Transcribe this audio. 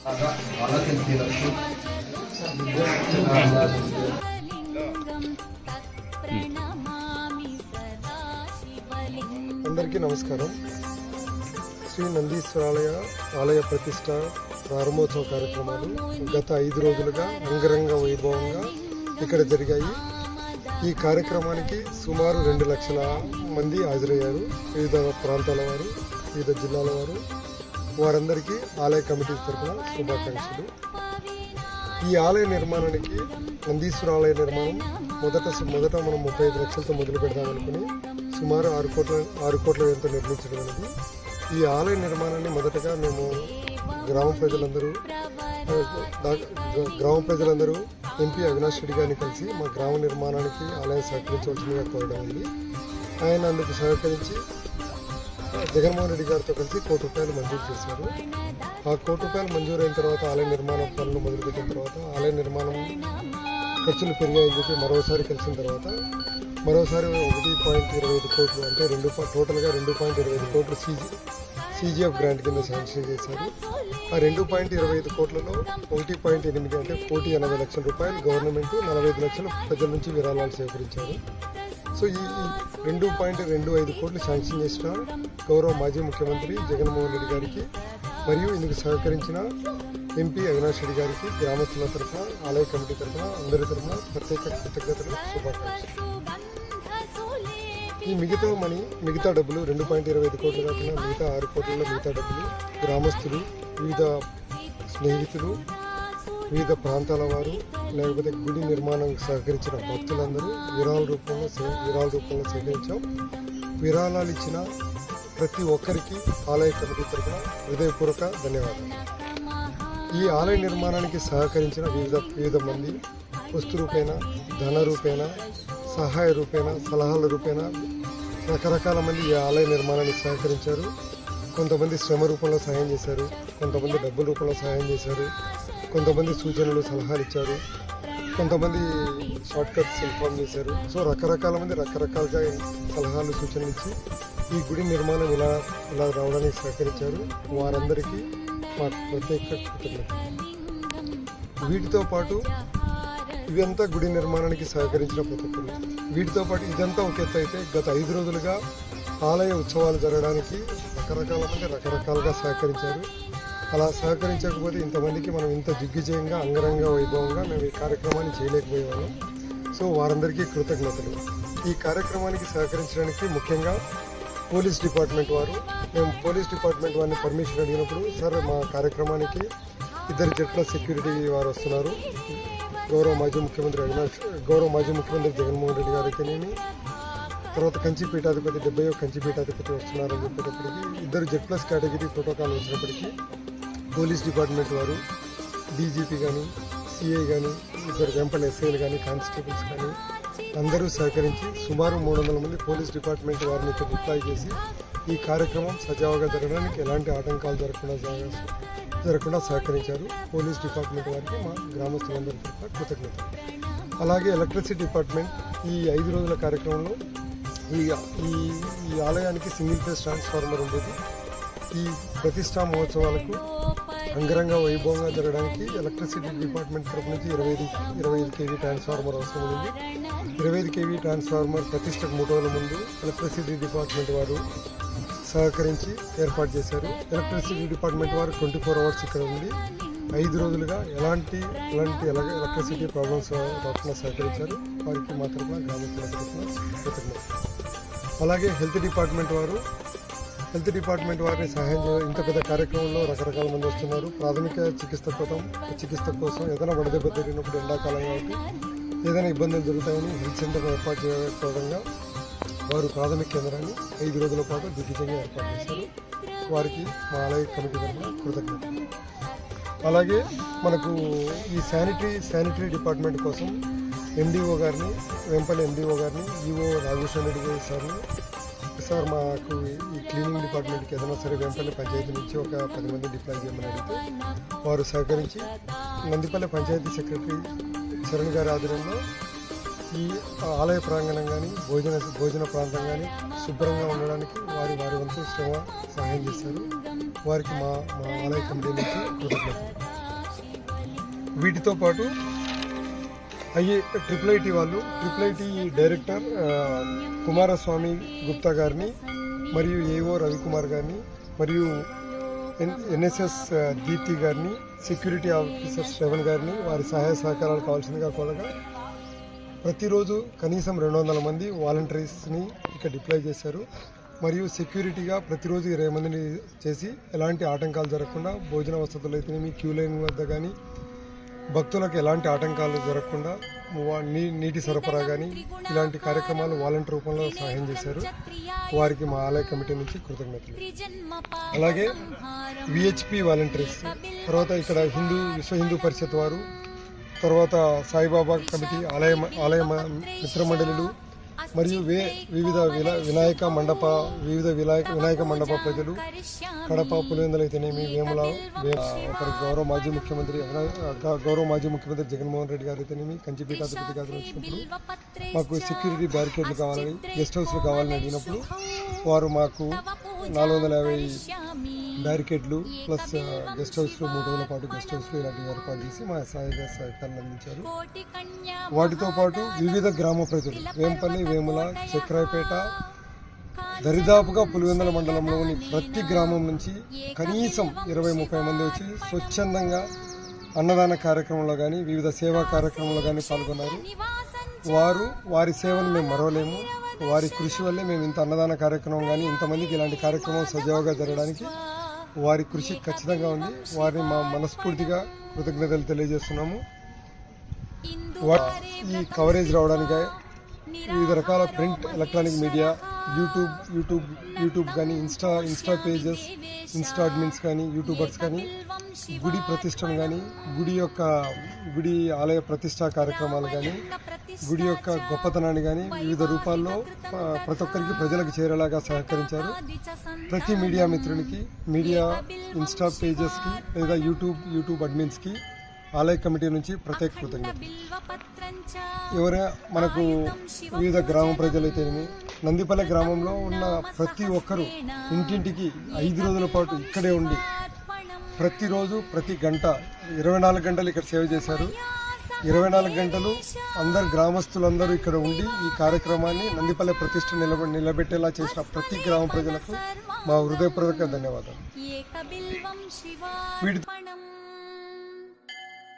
అందరికీ నమస్కారం. శ్రీ నందీశ్వరాలయ ఆలయ ప్రతిష్ట ప్రారంభోత్సవ కార్యక్రమాలు గత 5 రోజులుగా అంగరంగ వైభవంగా ఇక్కడ జరిగాయి. ఈ కార్యక్రమానికి సుమారు 2 లక్షల మంది హాజరయ్యారు. వివిధ ప్రాంతాల వారు, వివిధ జిల్లాల వారు. వారందరికీ ఆలయ కమిటీ తరఫున శుభాకాంక్షలు. ఈ ఆలయ నిర్మాణానికి నందీశ్వర ఆలయ నిర్మాణం మొదట మనం 35 లక్షలతో మొదలు పెడదామనుకుని సుమారు 6 కోట్ల వ్యయంతో నిర్మించడం అనేది. ఈ ఆలయ నిర్మాణాన్ని మొదటగా మేము గ్రామ ప్రజలందరూ ఎంపీ అవినాష్ రెడ్డి గారిని కలిసి మా గ్రామ నిర్మాణానికి ఆలయం సహకరించవలసిందిగా కోరడం ఉంది. ఆయన అందుకు సహకరించి జగన్మోహన్ రెడ్డి గారితో కలిసి ₹1 కోటి మంజూరు చేశారు. ఆ ₹1 కోటి మంజూరైన తర్వాత ఆలయ నిర్మాణ పనులు మొదలుపెట్టిన తర్వాత ఆలయ నిర్మాణం ఖర్చులు పెరిగాయని చెప్పి మరోసారి కలిసిన తర్వాత మరోసారి 1.25 కోట్లు అంటే టోటల్గా 2.25 కోట్లు CGF గ్రాంట్ కింద శాంక్షన్ చేశారు. ఆ 2.25 కోట్లలో 1.8 అంటే ₹1,80,00,000 గవర్నమెంట్, 45 లక్షలు ప్రజల నుంచి విరాళాలు సేకరించారు. సో ఈ 2.25 కోట్లు శాంక్షన్ చేసిన గౌరవ మాజీ ముఖ్యమంత్రి జగన్మోహన్ రెడ్డి గారికి మరియు ఇందుకు సహకరించిన ఎంపీ అవినాష్ రెడ్డి గారికి గ్రామస్తుల తరఫున, ఆలయ కమిటీ తరఫున, అందరి తరఫున ప్రత్యేక కృతజ్ఞతలు, శుభాకాంక్షలు. ఈ మిగతా డబ్బులు 2.25 కోట్లు కాకుండా మిగతా 6 కోట్లలో మిగతా డబ్బులు గ్రామస్తులు, వివిధ స్నేహితులు, వివిధ ప్రాంతాల వారు, లేకపోతే గుడి నిర్మాణానికి సహకరించిన భక్తులందరూ విరాళ రూపంలో సేకరించాం. విరాళాలు ఇచ్చిన ప్రతి ఒక్కరికి ఆలయ కమిటీ తరఫున హృదయపూర్వక ధన్యవాదాలు. ఈ ఆలయ నిర్మాణానికి సహకరించిన వివిధ మంది వస్తు రూపేణ, ధన రూపేణ, సహాయ రూపేణ, సలహాల రూపేణ రకరకాల మంది ఈ ఆలయ నిర్మాణానికి సహకరించారు. కొంతమంది శ్రమ రూపంలో సహాయం చేశారు, కొంతమంది డబ్బుల రూపంలో సహాయం చేశారు, కొంతమంది సూచనలు, సలహాలు ఇచ్చారు, కొంతమంది షార్ట్ కట్స్ ఇన్ఫార్మ్ చేశారు. సో రకరకాల మంది రకరకాలుగా సలహాలు, సూచనలు ఇచ్చి ఈ గుడి నిర్మాణం ఇలా రావడానికి సహకరించారు. వారందరికీ మా ప్రత్యేక కృతజ్ఞతలు. వీటితో పాటు ఇదంతా గుడి నిర్మాణానికి సహకరించిన ప్రతి ఒక్కరు. వీటితో పాటు ఇదంతా ఒక ఎత్తు అయితే గత 5 రోజులుగా ఆలయ ఉత్సవాలు జరగడానికి రకరకాల మంది రకరకాలుగా సహకరించారు. అలా సహకరించకపోతే ఇంతమందికి మనం ఇంత దిగ్విజయంగా అంగరంగ వైభవంగా మేము ఈ కార్యక్రమాన్ని చేయలేకపోయేవాళ్ళం. సో వారందరికీ కృతజ్ఞతలు. ఈ కార్యక్రమానికి సహకరించడానికి ముఖ్యంగా పోలీస్ డిపార్ట్మెంట్ వారు, మేము పోలీస్ డిపార్ట్మెంట్ వారిని పర్మిషన్ అడిగినప్పుడు, సార్ మా కార్యక్రమానికి 2 జట్ల సెక్యూరిటీ వారు వస్తున్నారు, గౌరవ మాజీ ముఖ్యమంత్రి జగన్మోహన్ రెడ్డి గారికినేమి, తర్వాత కంచి పీఠాధిపతి 70వ కంచి పీఠాధిపతి వస్తున్నారని చెప్పేటప్పటికి 2 జెడ్+ కేటగిరీ ప్రోటోకాల్ వచ్చినప్పటికీ పోలీస్ డిపార్ట్మెంట్ వారు, డీజీపీ కానీ, సిఐ కానీ, 2 వెంపల్ ఎస్ఐలు కానీ, కానిస్టేబుల్స్ కానీ అందరూ సహకరించి సుమారు 300 మంది పోలీస్ డిపార్ట్మెంట్ వారిని ఇక్కడ డిప్లాయ్ చేసి ఈ కార్యక్రమం సజావుగా జరగడానికి ఎలాంటి ఆటంకాలు జరగకుండా సహకరించారు. పోలీస్ డిపార్ట్మెంట్ వారికి మా గ్రామస్తులందరి తరఫున కృతజ్ఞతలు. అలాగే ఎలక్ట్రిసిటీ డిపార్ట్మెంట్ ఈ 5 రోజుల కార్యక్రమంలో ఈ ఆలయానికి సింగిల్ ఫేజ్ ట్రాన్స్ఫార్మర్ ఉండేది. ఈ ప్రతిష్టా మహోత్సవాలకు అంగరంగ వైభవంగా జరగడానికి ఎలక్ట్రిసిటీ డిపార్ట్మెంట్ తరఫు నుంచి 25 kV ట్రాన్స్ఫార్మర్ అవసరం ఉంది. 25 kV ట్రాన్స్ఫార్మర్ ప్రతిష్టకు 3 రోజుల ముందు ఎలక్ట్రిసిటీ డిపార్ట్మెంట్ వారు సహకరించి ఏర్పాటు చేశారు. ఎలక్ట్రిసిటీ డిపార్ట్మెంట్ వారు 24 అవర్స్ ఇక్కడ ఉండి 5 రోజులుగా ఎలాంటి ఎలక్ట్రిసిటీ ప్రాబ్లమ్స్ రాకుండా సహకరించారు. వారికి మా తరఫున గ్రామస్తుల తరఫున కృతజ్ఞతలు. అలాగే హెల్త్ డిపార్ట్మెంట్ వారిని సహాయం ఇంత పెద్ద కార్యక్రమంలో రకరకాల మంది వస్తున్నారు. ప్రాథమిక చికిత్స కోసం ఏదైనా వడదెబ్బ జరిగినప్పుడు ఎండాకాలం కాబట్టి ఏదైనా ఇబ్బందులు జరుగుతాయని హెల్త్ సెంటర్ ఏర్పాటు చేయకపోవడంగా వారు ప్రాథమిక కేంద్రాన్ని 5 రోజుల పాటు దిగ్విజయంగా ఏర్పాటు చేశారు. వారికి మా ఆలయ కమిటీ తరఫున కృతజ్ఞతలు. అలాగే మనకు ఈ శానిటరీ డిపార్ట్మెంట్ కోసం ఎండిఓ గారిని, వెంపల్లి ఎండిఓ గారిని, ఈఓ రాఘవేశ్వర రెడ్డి గారి సార్ మాకు ఈ క్లీనింగ్ డిపార్ట్మెంట్కి ఏదైనా సరే వెంపల్లి పంచాయతీ నుంచి ఒక 10 మంది డిప్లాయ్ చేయమని అడిగితే వారు సహకరించి నందిపల్లి పంచాయతీ సెక్రటరీ చరణ్ గారి ఆధ్వర్యంలో ఈ ఆలయ ప్రాంగణం కానీ, భోజన ప్రాంతం కానీ శుభ్రంగా ఉండడానికి వారి వంతు సహాయం చేశారు. వారికి మా ఆలయ కమిటీ నుంచి కృతజ్ఞతలు. వీటితో పాటు triple IT director Kumaraswamy Gupta గారిని మరియు ఏఓ రవికుమార్ గారిని మరియు ఎన్ఎస్ఎస్ దీప్తి గారిని సెక్యూరిటీ ఆఫీసర్ శ్రవణ్ గారిని వారి సహాయ సహకారాలు కావాల్సిందిగా కోరగా ప్రతిరోజు కనీసం 200 మంది వాలంటీర్స్ని ఇక్కడ డిప్లాయ్ చేశారు. మరియు సెక్యూరిటీగా ప్రతిరోజు 20 మందిని చేసి ఎలాంటి ఆటంకాలు జరగకుండా భోజన వసతులు అయితేనేమి క్యూ లైన్ వద్ద కానీ భక్తులకు ఎలాంటి ఆటంకాలు జరగకుండా నీటి సరఫరా కానీ ఇలాంటి కార్యక్రమాలు వాలంటీర్ రూపంలో సహాయం చేశారు. వారికి మా ఆలయ కమిటీ నుంచి కృతజ్ఞతలు. అలాగే విహెచ్పి వాలంటీర్స్, తర్వాత ఇక్కడ విశ్వ హిందూ పరిషత్ వారు, తర్వాత సాయిబాబా కమిటీ, ఆలయ మిత్రమండలిలు మరియు వివిధ వినాయక మండప ప్రజలు, కడప పులివెందుల అయితేనేమి, వేముల ఒకరి గౌరవ మాజీ ముఖ్యమంత్రి జగన్మోహన్ రెడ్డి గారు అయితేనేమి, కంచిపీఠాధిపతి గారు వచ్చినప్పుడు మాకు సెక్యూరిటీ బ్యారికేడ్లు కావాలని, గెస్ట్ హౌస్లు కావాలని అడిగినప్పుడు వారు మాకు 450 బ్యారికేడ్లు ప్లస్ గెస్ట్ హౌస్లు 300 పాటు గెస్ట్ హౌస్లు ఇలాంటివి ఏర్పాటు చేసి మా సహకారాన్ని అందించారు. వాటితో పాటు వివిధ గ్రామ ప్రజలు వేంపల్లి, వేముల, చక్రాయపేట, దరిదాపుగా పులివెందుల మండలంలోని ప్రతి గ్రామం నుంచి కనీసం 20-30 మంది వచ్చి స్వచ్ఛందంగా అన్నదాన కార్యక్రమంలో కానీ వివిధ సేవా కార్యక్రమంలో కానీ పాల్గొన్నారు. వారి సేవను మేము మరవలేము. వారి కృషి వల్లే మేము ఇంత అన్నదాన కార్యక్రమం కానీ ఇంతమందికి ఇలాంటి కార్యక్రమం సజావుగా జరగడానికి వారి కృషి ఖచ్చితంగా ఉంది. వారిని మా మనస్ఫూర్తిగా కృతజ్ఞతలు తెలియజేస్తున్నాము. ఈ కవరేజ్ రావడానికి వివిధ రకాల ప్రింట్, ఎలక్ట్రానిక్ మీడియా, యూట్యూబ్ కానీ ఇన్స్టా పేజెస్, ఇన్స్టా అడ్మిన్స్ కానీ, యూట్యూబర్స్ కానీ, గుడి ప్రతిష్టను కానీ, గుడి ఆలయ ప్రతిష్టా కార్యక్రమాలు కానీ, గుడి యొక్క గొప్పతనాన్ని కానీ వివిధ రూపాల్లో ప్రతి ఒక్కరికి ప్రజలకు చేరేలాగా సహకరించారు. ప్రతి మీడియా మిత్రులకి, మీడియా ఇన్స్టా పేజెస్కి లేదా యూట్యూబ్ అడ్మిన్స్కి ఆలయ కమిటీ నుంచి ప్రత్యేక కృతజ్ఞతలు. మనకు వివిధ గ్రామ ప్రజలైతేనేమి, నందిపల్లె గ్రామంలో ఉన్న ప్రతి ఒక్కరూ ఇంటింటికి 5 రోజుల పాటు ఇక్కడే ఉండి ప్రతిరోజు ప్రతి గంట 24 గంటలు ఇక్కడ సేవ చేశారు. 24 గంటలు గ్రామస్తులందరూ ఇక్కడ ఉండి ఈ కార్యక్రమాన్ని నందిపల్లె ప్రతిష్ట నిలబెట్టేలా చేసిన ప్రతి గ్రామ ప్రజలకు మా హృదయపూర్వక ధన్యవాదాలు.